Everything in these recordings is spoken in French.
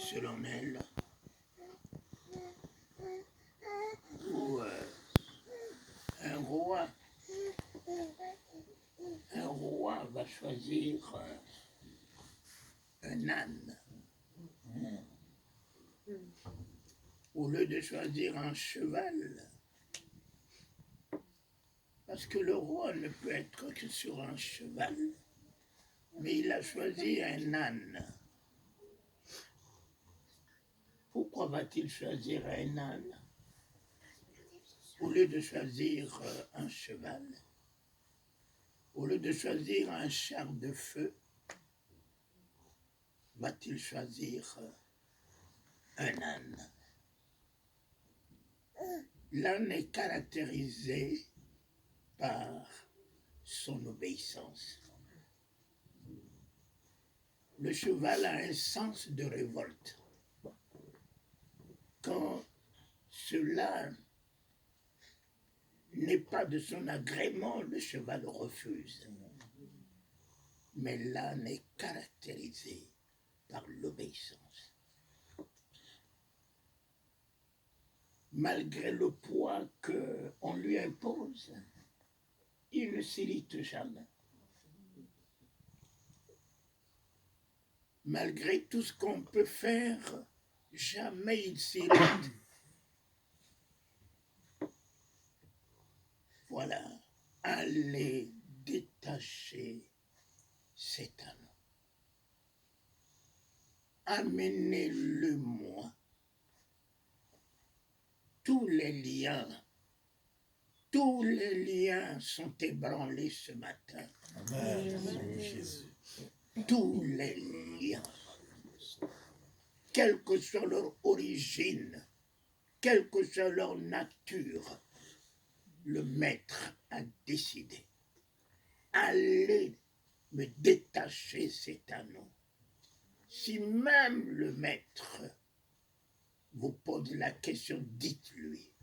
solennelle où un roi va choisir un âne. Au lieu de choisir un cheval, parce que le roi ne peut être que sur un cheval, mais il a choisi un âne. Pourquoi va-t-il choisir un âne au lieu de choisir un cheval? Au lieu de choisir un char de feu, va-t-il choisir un âne? L'âne est caractérisé par son obéissance. Le cheval a un sens de révolte. Quand cela n'est pas de son agrément, le cheval refuse. Mais l'âne est caractérisé par l'obéissance. Malgré le poids qu'on lui impose, il ne s'irrite jamais. Malgré tout ce qu'on peut faire, jamais il s'irrite. Voilà, allez détacher cet âne. Amenez-le-moi. Tous les liens sont ébranlés ce matin. Amen. Jésus. Tous les liens, quelle que soit leur origine, quelle que soit leur nature, le maître a décidé. Allez me détacher cet anneau. Si même le maître vous pose la question, dites-lui,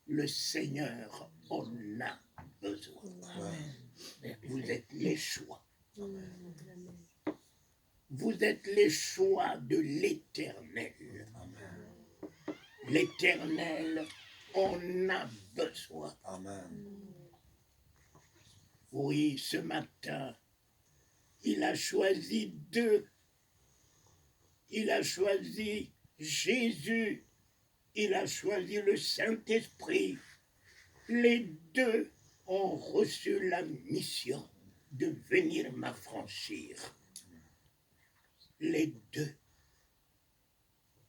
le Seigneur en a besoin. Amen. Vous êtes les choix. Vous êtes les choix de l'Éternel. L'Éternel en a besoin. Amen. Oui, ce matin, il a choisi deux. Il a choisi Jésus. Il a choisi le Saint-Esprit. Les deux ont reçu la mission de venir m'affranchir. Les deux.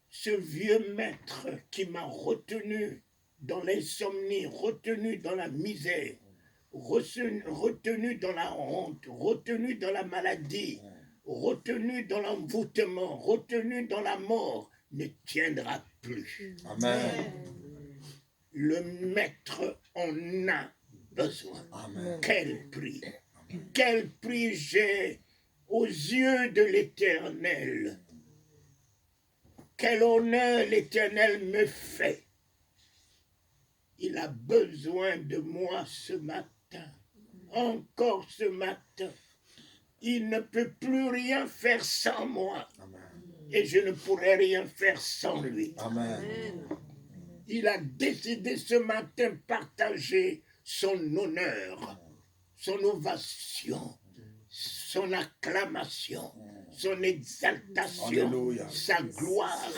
Ce vieux maître qui m'a retenu dans l'insomnie, retenu dans la misère, retenu dans la honte, retenu dans la maladie, retenu dans l'envoûtement, retenu dans la mort, ne tiendra plus. Amen. Le maître en a besoin. Amen. Quel prix! Quel prix j'ai aux yeux de l'Éternel! Quel honneur l'Éternel me fait! Il a besoin de moi ce matin, encore ce matin. Il ne peut plus rien faire sans moi. Amen. Et je ne pourrai rien faire sans lui. Amen. Il a décidé ce matin de partager son honneur, son ovation, son acclamation, son exaltation, Alléluia. sa gloire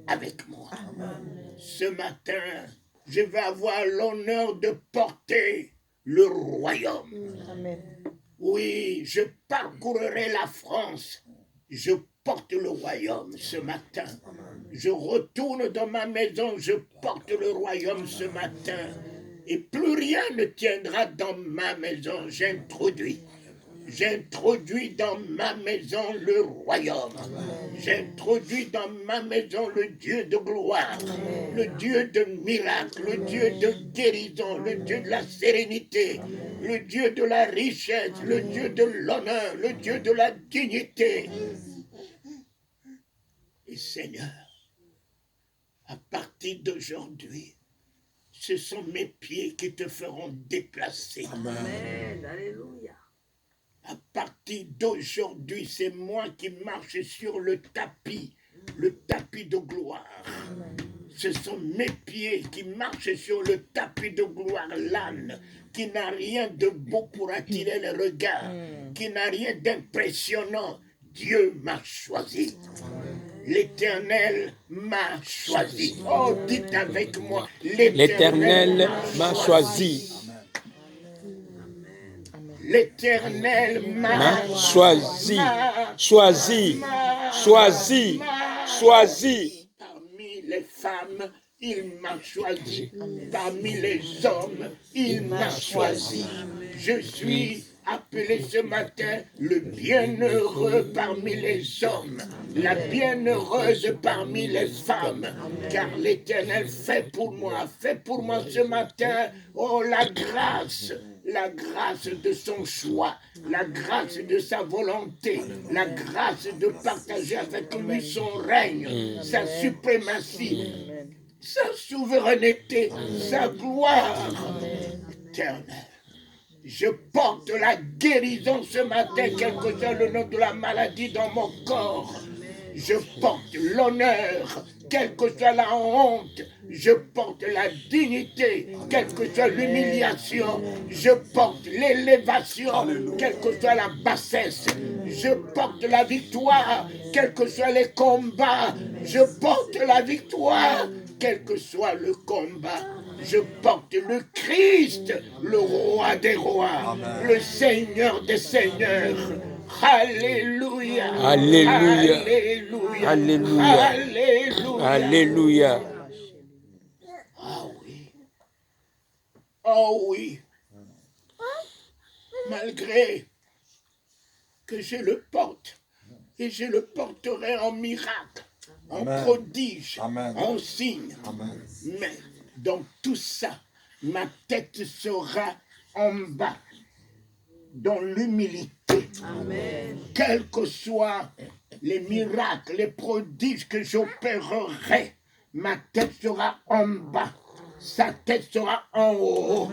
avec moi. Amen. Ce matin, je vais avoir l'honneur de porter le royaume. Amen. Oui, je parcourrai la France. Je porte le royaume ce matin. Je retourne dans ma maison, je porte le royaume ce matin. Et plus rien ne tiendra dans ma maison. J'introduis dans ma maison le royaume. J'introduis dans ma maison le Dieu de gloire, le Dieu de miracles, le Dieu de guérison, le Dieu de la sérénité, le Dieu de la richesse, le Dieu de l'honneur, le Dieu de la dignité. Et Seigneur, à partir d'aujourd'hui, ce sont mes pieds qui te feront déplacer. Amen. Alléluia. À partir d'aujourd'hui, c'est moi qui marche sur le tapis tapis de gloire. Ce sont mes pieds qui marchent sur le tapis de gloire, l'âne, qui n'a rien de beau pour attirer le regard, qui n'a rien d'impressionnant. Dieu m'a choisi. L'Éternel m'a choisi. Oh, dites avec moi, L'Éternel m'a choisi. L'Éternel m'a choisi. Choisi. Choisi. Choisi. Parmi les femmes, il m'a choisi. Parmi les hommes, il m'a choisi. Je suis appelé ce matin le bienheureux parmi les hommes, la bienheureuse parmi les femmes, car l'Éternel fait pour moi ce matin, oh la grâce de son choix, la grâce de sa volonté, la grâce de partager avec lui son règne, sa suprématie, sa souveraineté, sa gloire éternelle. Je porte la guérison ce matin, quel que soit le nom de la maladie dans mon corps. Je porte l'honneur, quelle que soit la honte. Je porte la dignité, quelle que soit l'humiliation. Je porte l'élévation, quelle que soit la bassesse. Je porte la victoire, quels que soient les combats. Je porte la victoire, quel que soit le combat. Je porte le Christ, le roi des rois, Amen. Le Seigneur des seigneurs. Alléluia. Alléluia. Alléluia. Alléluia. Alléluia. Alléluia. Oh oui. Oh oui. Malgré que je le porte, et je le porterai en miracle, en Amen. prodige, Amen. en signe. Amen. Mais dans tout ça, ma tête sera en bas, dans l'humilité. Amen. Quels que soient les miracles, les prodiges que j'opérerai, ma tête sera en bas, sa tête sera en haut.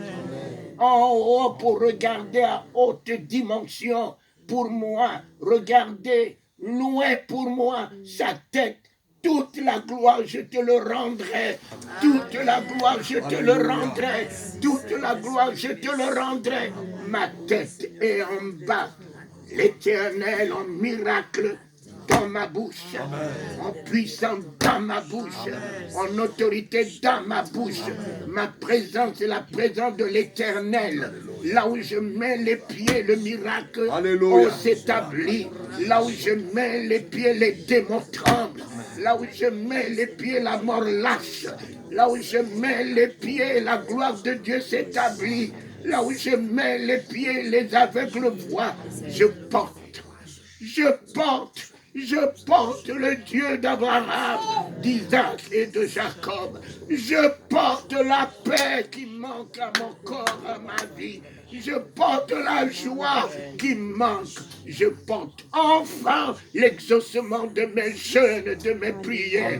En haut pour regarder à haute dimension pour moi, regarder loin pour moi, sa tête. Toute la gloire, je te le rendrai. Toute la gloire, je te le rendrai. Toute la gloire, je te le rendrai. Ma tête est en bas. L'Éternel en miracle dans ma bouche. En puissance dans ma bouche. En autorité dans ma bouche. Ma présence est la présence de l'Éternel. Là où je mets les pieds, le miracle s'établit. Là où je mets les pieds, les démons tremblent. Là où je mets les pieds, la mort lâche. Là où je mets les pieds, la gloire de Dieu s'établit. Là où je mets les pieds, les aveugles voient. Je porte le Dieu d'Abraham, d'Isaac et de Jacob. Je porte la paix qui manque à mon corps, à ma vie. Je porte la joie qui manque. Je porte enfin l'exaucement de mes jeûnes, de mes prières.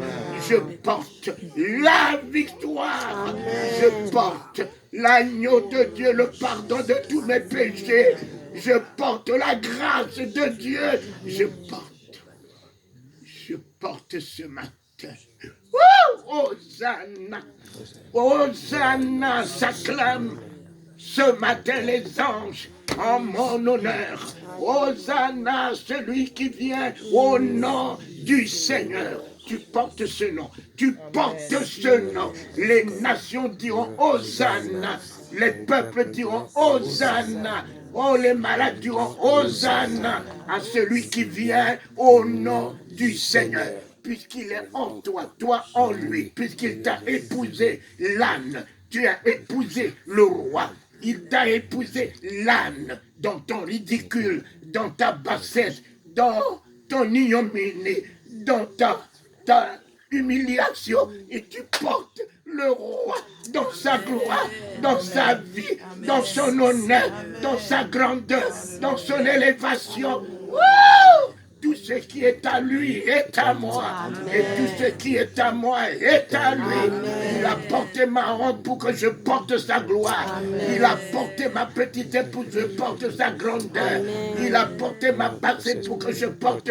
Je porte la victoire. Je porte l'agneau de Dieu, le pardon de tous mes péchés. Je porte la grâce de Dieu. Je porte ce matin. Hosanna. Hosanna s'acclame. Ce matin, les anges, en mon honneur, Hosanna, celui qui vient au nom du Seigneur. Tu portes ce nom, tu portes ce nom. Les nations diront Hosanna, les peuples diront Hosanna. Oh, les malades diront Hosanna à celui qui vient au nom du Seigneur. Puisqu'il est en toi, toi en lui, puisqu'il t'a épousé l'âne, tu as épousé le roi. Il t'a épousé l'âne dans ton ridicule, dans ta bassesse, dans ton ignominie, dans ta humiliation. Et tu portes le roi dans sa gloire, dans sa vie, dans son honneur, dans sa grandeur, dans son élévation. tout ce qui est à lui est à moi. Et tout ce qui est à moi est à lui. Il a porté ma honte pour que je porte sa gloire. Il a porté ma petite épouse, je porte sa grandeur. Il a porté ma passée pour que je porte,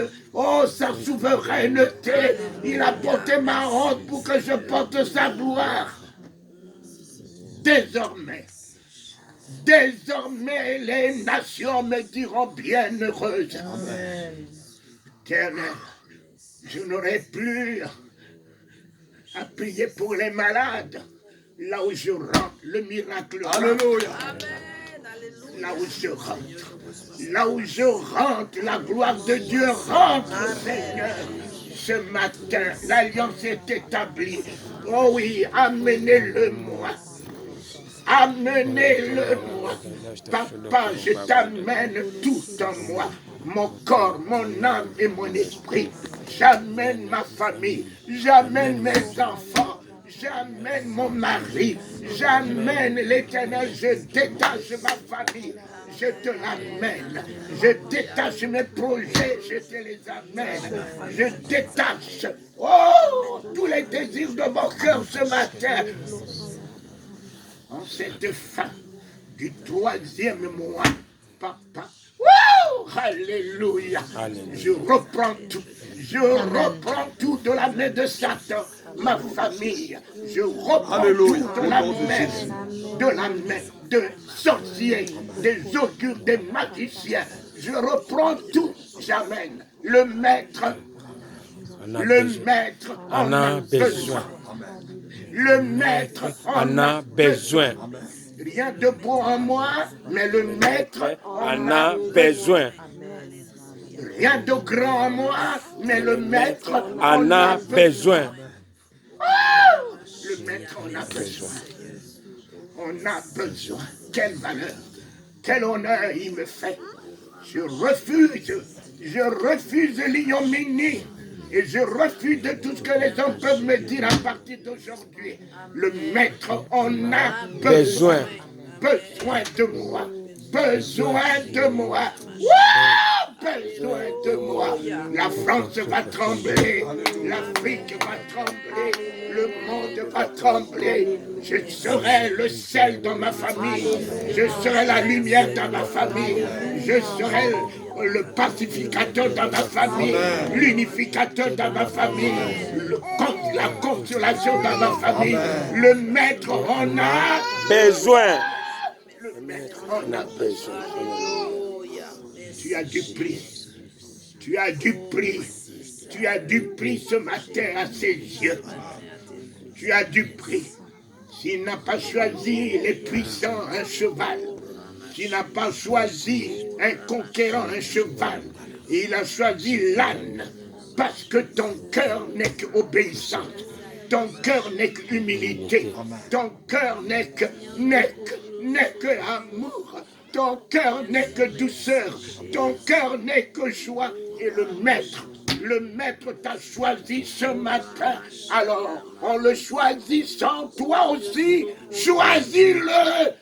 sa souveraineté. Il a porté ma honte pour que je porte sa gloire. Désormais, les nations me diront bienheureuse. Éternel, je n'aurai plus à prier pour les malades. Là où je rentre, le miracle rentre. Alléluia. Là où je rentre, la gloire de Dieu rentre, Seigneur. Ce matin, l'alliance est établie. Oh oui, amenez-le-moi. Amenez-le-moi. Papa, je t'amène tout en moi. Mon corps, mon âme et mon esprit. J'amène ma famille. J'amène mes enfants. J'amène mon mari. J'amène l'Éternel. Je détache ma famille. Je te l'amène. Je détache mes projets. Je te les amène. Je détache. Tous les désirs de mon cœur ce matin. En cette fin du 3e mois, papa, alléluia. Je reprends tout. Je reprends tout de la main de Satan, ma famille. Je reprends tout de la main de sorciers, des augures, des magiciens. Je reprends tout. J'amène le maître. Le maître en a besoin. Le maître en a besoin. Rien de beau en moi, mais le maître en a besoin. Rien de grand en moi, mais le maître en a besoin. Le maître en a besoin. On a besoin. Quelle valeur, quel honneur il me fait. Je refuse l'ignominie. Et je refuse de tout ce que les hommes peuvent me dire à partir d'aujourd'hui. Le maître en a besoin. Besoin de moi. Besoin de moi. Besoin de moi. La France va trembler. L'Afrique va trembler. Le monde va trembler. Je serai le sel dans ma famille. Je serai la lumière dans ma famille. Je serai le pacificateur dans ma famille, l'unificateur dans ma famille, la consolation dans ma famille. Le maître en a besoin. Le maître en a besoin. Tu as du prix. Tu as du prix. Tu as du prix ce matin à ses yeux. Tu as du prix. S'il n'a pas choisi les puissants, un cheval. S'il n'a pas choisi un conquérant, un cheval, il a choisi l'âne, parce que ton cœur n'est qu'obéissance, ton cœur n'est qu'humilité, ton cœur n'est que amour, ton cœur n'est que douceur, ton cœur n'est que joie, et le maître t'a choisi ce matin. Alors, en le choisissant, toi aussi, choisis-le.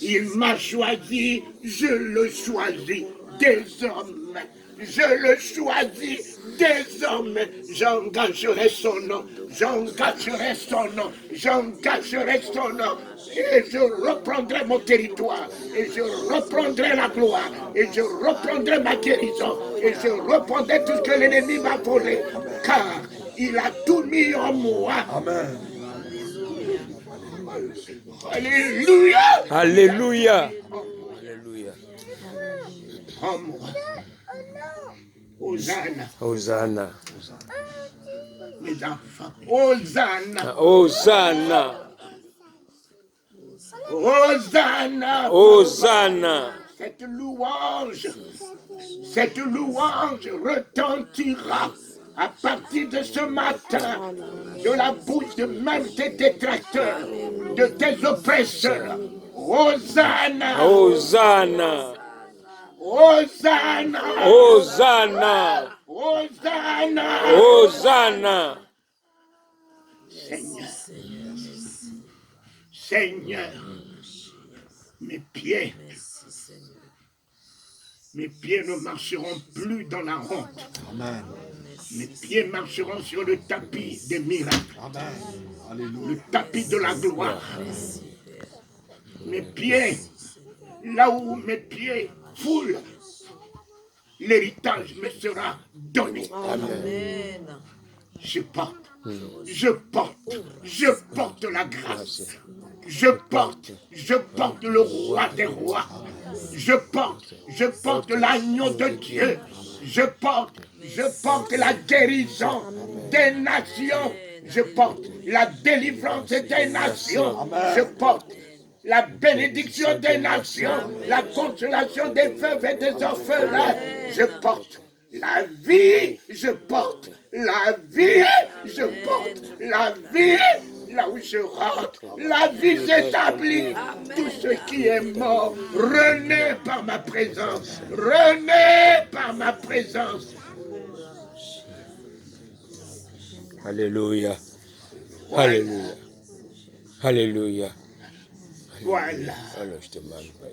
Il m'a choisi, je le choisis désormais. Je le choisis désormais. J'engagerai son nom. Et je reprendrai mon territoire. Et je reprendrai la gloire. Et je reprendrai ma guérison. Et je reprendrai tout ce que l'ennemi m'a volé. Car il a tout mis en moi. Amen. Alléluia. Alléluia. En moi. Hosanna. Hosanna. Mes enfants. Hosanna. Hosanna. Hosanna. Hosanna. Cette louange retentira à partir de ce matin de la bouche de même tes détracteurs, de tes oppresseurs. Hosanna. Hosanna. Hosanna. Hosanna. Hosanna. Hosanna. Seigneur, mes pieds Mes pieds ne marcheront plus dans la honte. Amen. Mes pieds marcheront sur le tapis des miracles. Amen. Alléluia. Le tapis de la gloire. Mes pieds, là où mes pieds foulent, l'héritage me sera donné. Amen. Je porte la grâce. Je porte le roi des rois. Je porte l'agneau de Dieu. Je porte la guérison des nations. Je porte la délivrance des nations. Je porte la bénédiction des nations, la consolation des veuves et des orphelins. Je porte la vie, je porte la vie, je porte la vie. Là où je rentre, la vie s'établit. Tout ce qui est mort renaît par ma présence. Renaît par ma présence. Alléluia. Alléluia. Alléluia. Voilà. Alors, je te demande, Père.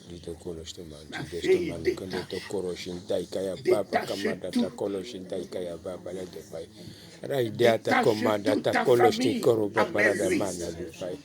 Dito kolo je te Ma demande, fille, quand tu koro shintai kaya papa kamada ta kolo shintai kaya papa la te pai. Raida ta komanda ta kolo sti koro papa la mana du pai.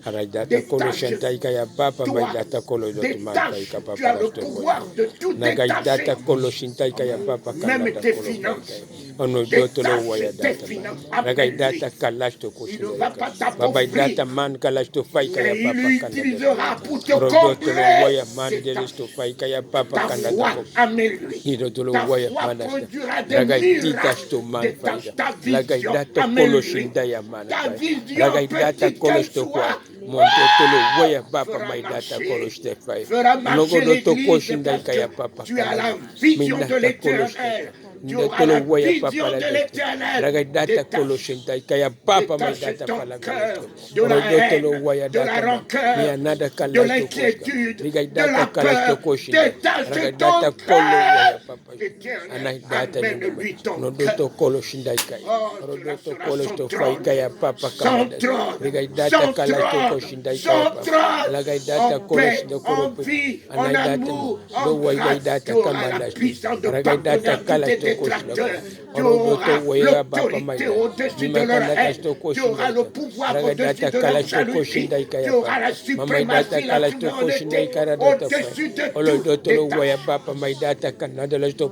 Raida ta kolo shintai kaya papa mai ta kolo do tu man pai ka tu as papa le sto pouvoir de tout Nagaida ta détacher. kolo shintai kaya papa Même kamada tes kolo finances. ono do to lo Détache waya tes data. finances. Nagaida Appelle-lui. ta kalash to ko Il ne va pas Baba t'appauvrir. data man kalash to fai kaya Et il papa l'utilisera pour te Rodotolo combler. waya C'est mandele sto fai kaya papa ta kanda foi, ko. amène-lui. Idotolo Ta waya foi mandasta. produira des Ragaidita miracles. sto man Détache faida. ta vision, Ragaidata kolo amène-lui. shinda ya mana. Ta vision, Ragaidata petite kolo qu'elle sto soit, kwa. Montotolo waya papa fera maidata marcher, kolo ste fai. fera marcher Nogodoto ko l'église shinda parce kaya que papa tu as kanda. la vision de Minata kolo ste. l'éternel. Tu auras Ndotolo la waya vision papa la de dete. l'éternel. Ragaidata kolo Détache, shinda kaya papa détache maidata ton pala cœur galasto. de la Rodotolo haine, waya de la data. rancœur, Mianada de kalasto koska. l'inquiétude, de Rigaidata la kalasto peur. koshinda. Détache Ragaidata ton kolo waya cœur. papa. Éternel, Anaidata amène-lui ton Rodoto cœur. kolo shindai kai. Oh, cela Rodoto sera kolo son sto fai trône. kaya papa Son kamada. trône. Rigaidata Son kala sto ko trône. shindai Son kaya papa. trône. Lagaidata En kolo paix, shindo en korope. vie, en Anaidata amour, do en grâce. waigaidata Tu auras la kamada sto. puissance de Ragaidata pardonner tous kala tes sto ko shindo. détracteurs. Tu Rodoto auras waya papa l'autorité maida. au-dessus de leur Mimakanda haine. sto ko Tu auras shindai. le pouvoir au-dessus Ragaidata de kala leur sto ko jalousie. shindai Tu kaya auras papa. la Mamaidata suprématie, la kala sto ko shindai supériorité kara data fai. au-dessus de Olo tout. doto lo waya Détache, papa maidata kanada la sto.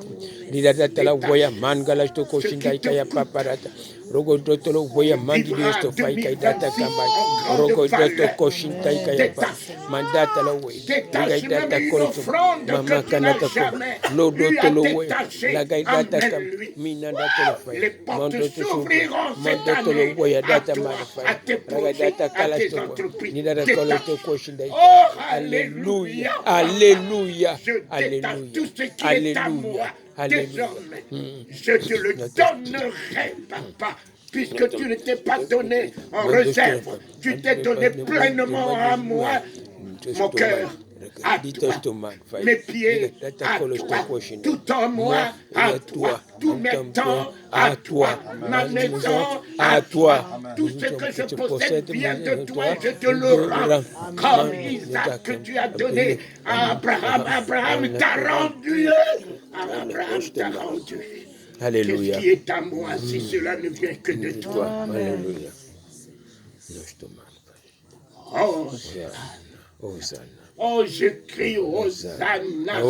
Didata la waya mangala sto ko ce qui shindai te kaya coûte. papa rata. Rogo doto lo waya mandi Vivra sto fai kai data 2026 kamba. en Rogo grande doto valeur. ko shintai kaya pa. Détache. Mandata la way. Détache même Data une kolo sto. offrande Mama que tu n'as kanata ko. jamais Lo eu doto à lo waya. détacher. La gai data kam. Amène-lui. Mina data lo fai. Les portes Mondo to s'ouvriront cette Mondo lo année waya à data toi, mara fai. à tes Raga projets, data à kala tes sto. entreprises. Ni data kolo Détache. sto ko shindai. Oh, Alléluia. alléluia. Alléluia. Je détache Alléluia. tout ce qui est à moi Alléluia. Alléluia. désormais. Je te le donnerai, papa. Puisque tu ne t'es pas donné en réserve, tu t'es donné pleinement à moi, mon cœur, à toi, mes pieds, à toi, tout en moi, à toi, tous mes temps, à toi, ma maison, à toi, tout ce que je possède vient de toi, je te le rends, comme Isaac que tu as donné à Abraham. Abraham t'a rendu, Abraham t'a rendu. Alléluia. Qu'est-ce qui est à moi si cela ne vient que de toi? Alléluia. Oh, Hosanna. oh, je crie Hosanna Hosanna. sur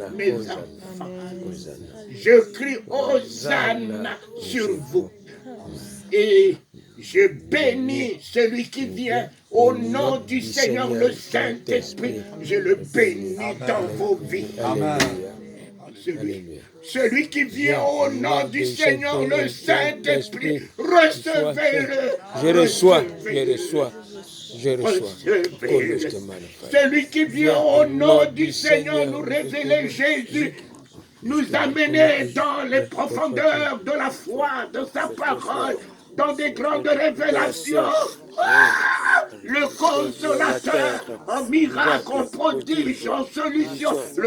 vous, mes Hosanna. enfants. Hosanna. Je crie Hosanna sur vous. Et je bénis celui qui vient au nom du Seigneur le Saint-Esprit. Je le bénis dans vos vies. Amen. Celui qui vient au nom du Seigneur le Saint-Esprit, recevez-le. Je reçois. Je reçois. Je reçois. Recevez-le. Celui qui vient au nom du Seigneur nous révéler Jésus, nous amener dans les profondeurs de la foi, de sa parole, dans des grandes révélations. Ah, le consolateur, en miracle, en prodige, en solution.